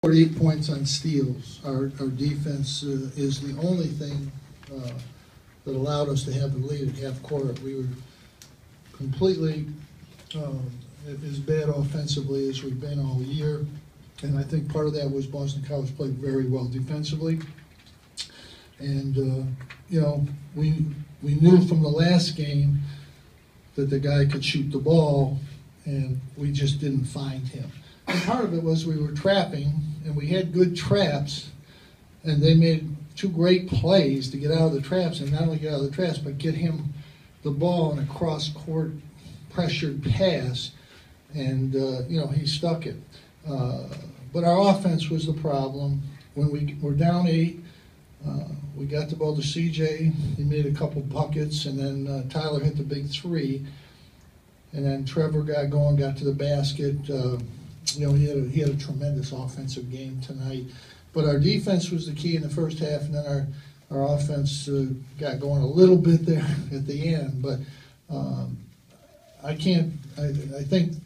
48 points on steals. Our defense is the only thing that allowed us to have the lead at half court. We were completely as bad offensively as we've been all year, and I think part of that was Boston College played very well defensively. And we knew from the last game that the guy could shoot the ball, and we just didn't find him. And part of it was we were trapping, and we had good traps, and they made two great plays to get out of the traps, and not only get out of the traps, but get him the ball in a cross-court pressured pass, and he stuck it. But our offense was the problem. When we were down 8, we got the ball to CJ. He made a couple buckets, and then Tyler hit the big 3. And then Trevor got going, got to the basket. He had a tremendous offensive game tonight. But our defense was the key in the first half, and then our offense got going a little bit there at the end. But I think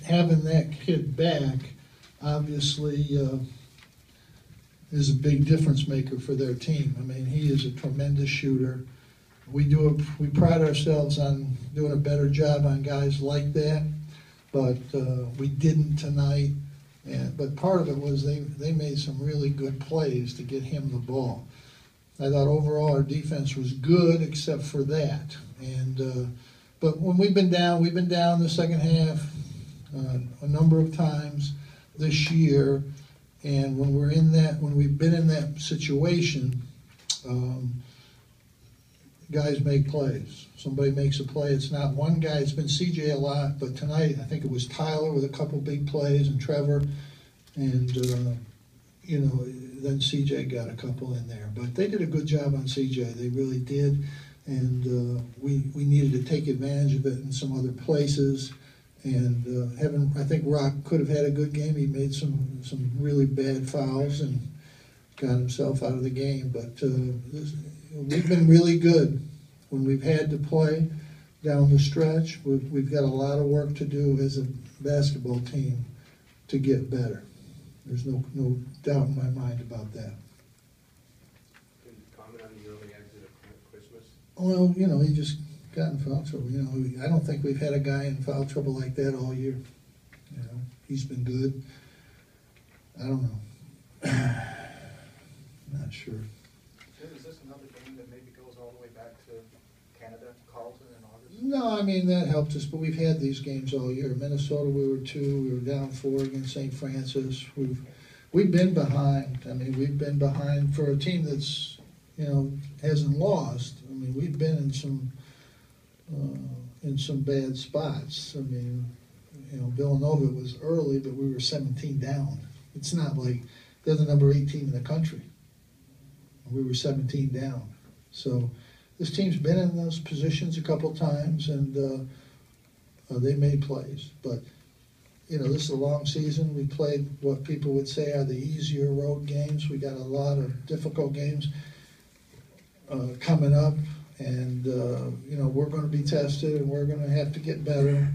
having that kid back obviously is a big difference maker for their team. I mean, he is a tremendous shooter. We pride ourselves on doing a better job on guys like that, but we didn't tonight. But part of it was they made some really good plays to get him the ball. I thought overall our defense was good except for that. But when we've been down the second half a number of times this year, and when we've been in that situation, guys make plays. Somebody makes a play. It's not one guy. It's been CJ a lot, but tonight I think it was Tyler with a couple big plays and Trevor, and then CJ got a couple in there. But they did a good job on CJ. They really did, and we needed to take advantage of it in some other places. And I think Rock could have had a good game. He made some really bad fouls and got himself out of the game. But we've been really good when we've had to play down the stretch. We've got a lot of work to do as a basketball team to get better. There's no doubt in my mind about that. Can you comment on the early exit of Christmas? Well, he just got in foul trouble. I don't think we've had a guy in foul trouble like that all year. He's been good. I don't know. Not sure. Is this another game that maybe goes all the way back to Canada, Carleton in August? No, I mean, that helped us, but we've had these games all year. Minnesota, we were 2. We were down 4 against St. Francis. We've been behind. I mean, we've been behind for a team that's, hasn't lost. I mean, we've been in some bad spots. I mean, Villanova was early, but we were 17 down. It's not like they're the number 8 team in the country. We were 17 down. So this team's been in those positions a couple times, and they made plays. But, this is a long season. We played what people would say are the easier road games. We got a lot of difficult games coming up, and, we're going to be tested, and we're going to have to get better.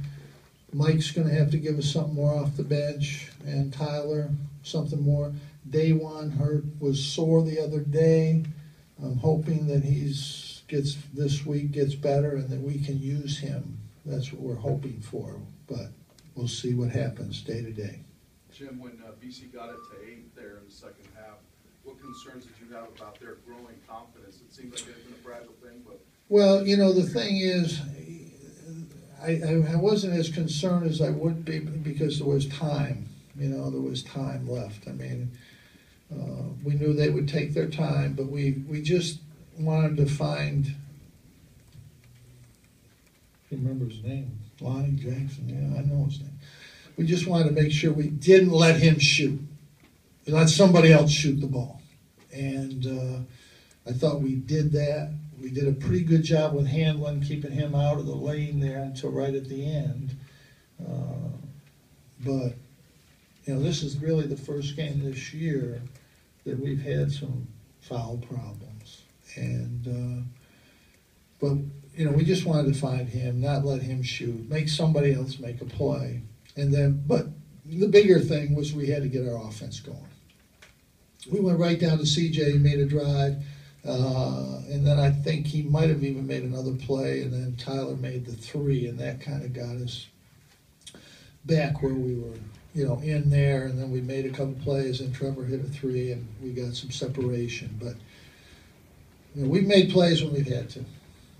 Mike's going to have to give us something more off the bench, and Tyler something more. Daewon was sore the other day. I'm hoping that this week gets better and that we can use him. That's what we're hoping for, but we'll see what happens day to day. Jim, when BC got it to 8 there in the second half, what concerns did you have about their growing confidence? It seems like it's been a fragile thing, but... Well, the thing is, I wasn't as concerned as I would be because there was time. There was time left. I mean, we knew they would take their time, but we just wanted to find, I can't remember his name, Lonnie Jackson, yeah, I know his name. We just wanted to make sure we didn't let him shoot. We let somebody else shoot the ball. And I thought we did that. We did a pretty good job with Handlin, keeping him out of the lane there until right at the end. But this is really the first game this year that we've had some foul problems. And, but we just wanted to find him, not let him shoot, make somebody else make a play. And then, but the bigger thing was we had to get our offense going. we went right down to CJ, made a drive, and then I think he might have even made another play, and then Tyler made the 3, and that kind of got us back where we were, in there, and then we made a couple plays, and Trevor hit a 3, and we got some separation. But we've made plays when we've had to.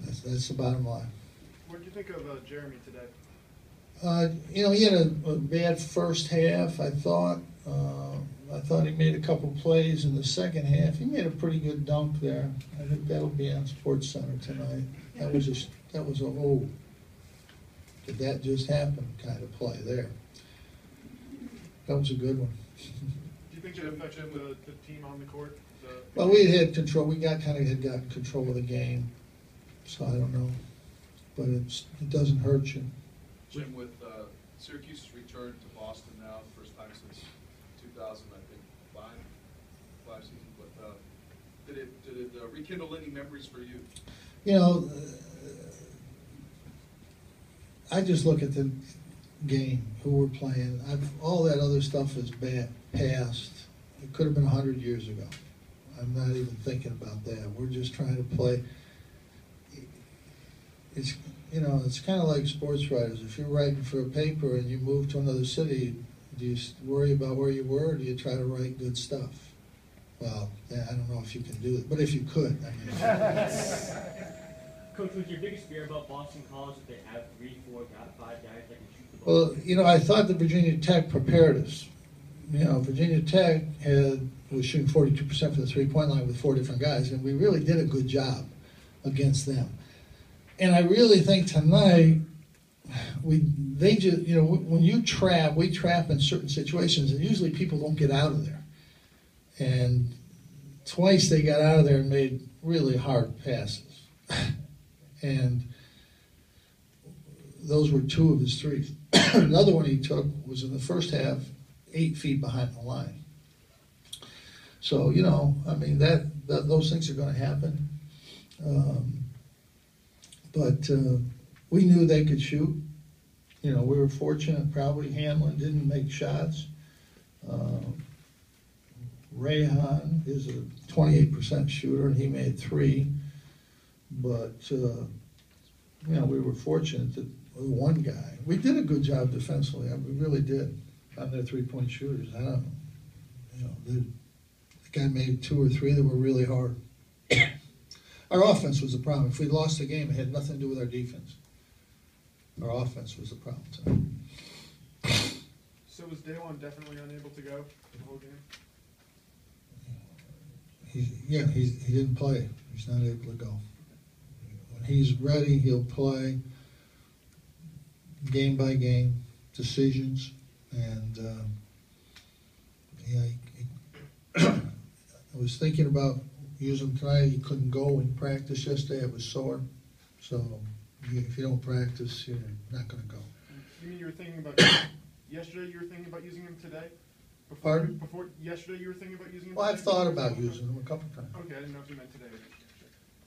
That's the bottom line. What did you think of Jeremy today? He had a bad first half, I thought. I thought he made a couple plays in the second half. He made a pretty good dunk there. I think that'll be on Sports Center tonight. That was a oh, did that just happen kind of play there. That was a good one. Do you think it affected the team on the court? Well, we had control. We had gotten control of the game, so I don't know. But it doesn't hurt you. Jim, with Syracuse's return to Boston now, first time since 2000, I think, five seasons. But did it rekindle any memories for you? I just look at the game, who we're playing. All that other stuff is past. It could have been 100 years ago. I'm not even thinking about that. We're just trying to play. It's kind of like sports writers. If you're writing for a paper and you move to another city, do you worry about where you were, or do you try to write good stuff? Well, I don't know if you can do it, but if you could, Coach, was your biggest fear about Boston College that they have 3, 4, 5 guys that can shoot the ball? Well, I thought that Virginia Tech prepared us. Virginia Tech was shooting 42% for the three-point line with 4 different guys, and we really did a good job against them. And I really think tonight, when we trap in certain situations, and usually people don't get out of there. And twice they got out of there and made really hard passes. And those were 2 of his 3s. Another one he took was in the first half, 8 feet behind the line. So, those things are going to happen. But we knew they could shoot. We were fortunate. Probably Hamlin didn't make shots. Rayhan is a 28% shooter, and he made 3. But, we were fortunate that one guy, we did a good job defensively. We really did on their 3-point shooters. I don't know. The guy made 2 or 3 that were really hard. Our offense was the problem. If we lost the game, it had nothing to do with our defense. Our offense was the problem tonight. So was Daewon definitely unable to go the whole game? He didn't play. He's not able to go. When he's ready, he'll play game by game, decisions, and I was thinking about using him tonight. He couldn't go in practice yesterday. It was sore. So if you don't practice, you're not going to go. You mean you were thinking about yesterday? You were thinking about using him today? Pardon? Before yesterday, you were thinking about using him. Well, today? I've thought about using him a couple times. Okay, I didn't know if you meant today.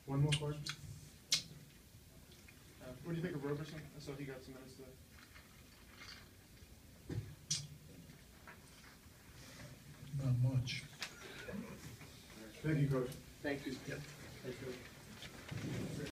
One more question. What do you think of Roberson? I saw he got some minutes today. Not much. Thank you, Coach. Thank you. Let's go.